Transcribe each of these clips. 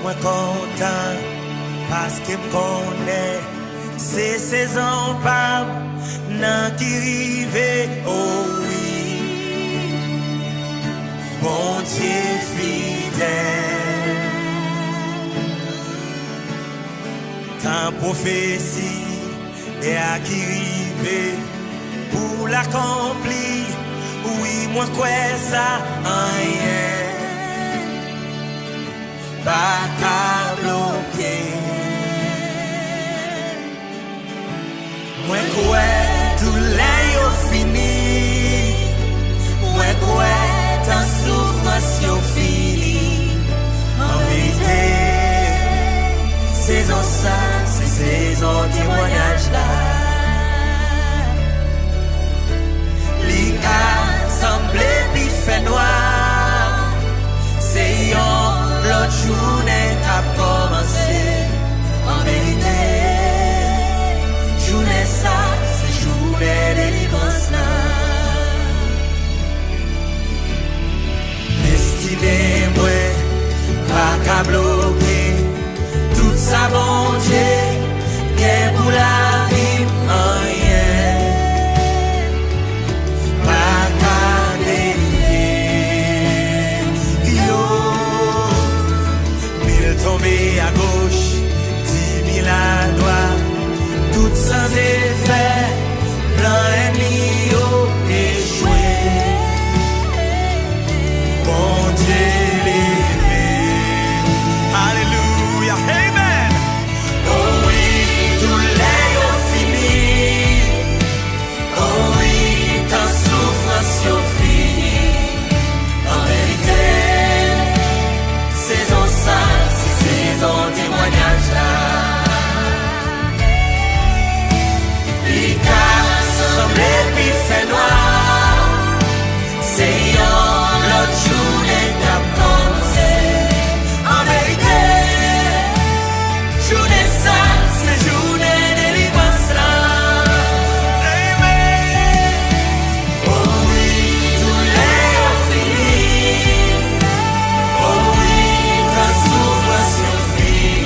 moi content parce que me connaît c'est saison pas nan qui rive oh oui mon Dieu fidèle ta prophétie et à qui rive pour l'accomplir oui moi quoi ça rien pas qu'à bloquer moi quoi tout l'ail fini moi quoi ta souffrance yo fini en vérité saison ça c'est saison témoignage là l'ika semblé puis fait noir c'est l'autre journée a commencé en vérité journée ça c'est journée de délivrance là destinée moi pas qu'à bloquer tout ça bon Dieu qu'est pour la vie rien pas qu'à délivrer yo tomber à gauche, 10 000 à droite, tout sans effet, blanc ennemi échoué. Bon Dieu levé. Alléluia, amen. Oh oui, tout l'est fini. Oh oui, ta souffrance est finie. En vérité, saison ça. Saison témoignage là l'ika semblé puis fait noir c'est l'autre journée qu'a commencé en vérité journée ça c'est journée de délivrance là amen oh oui tout l'est fini oh oui ta souffrance fini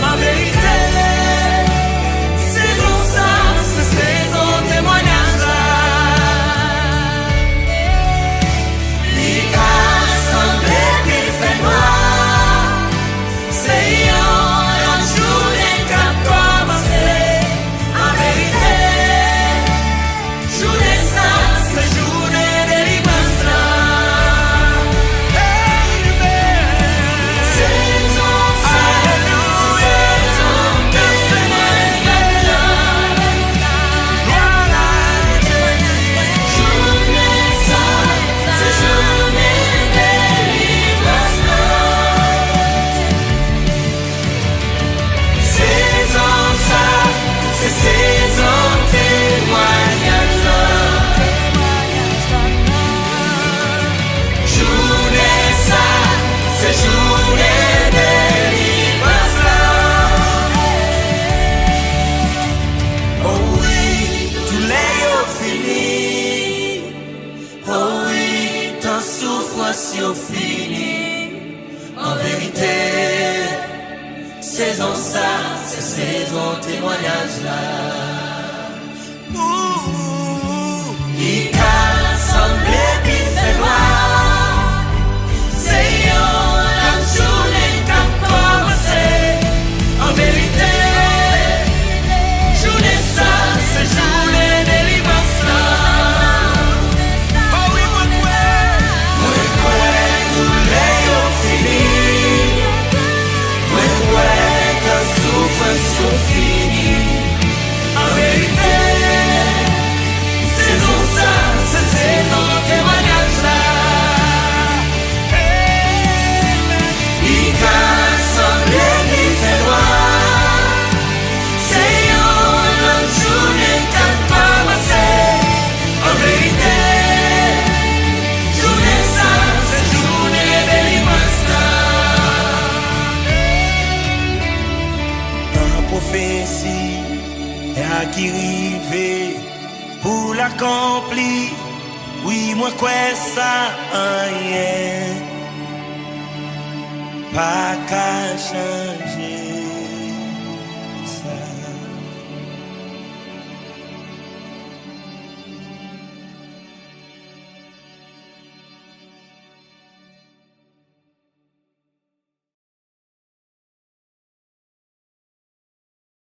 en vérité saison ça c'est saison témoignage là l'ika semblé puis fait noir c'est la journée qu'a commencé en vérité journée ça c'est journée de délivrance là fini en vérité saison ça c'est saison témoignage là l'ika semblé puis fait noir c'est l'autre journée qu'a commencé en vérité journée ça c'est journée de délivrance là prophétie et à qui rive pour l'accomplir oui moi quoi ça rien pas qu'à changer.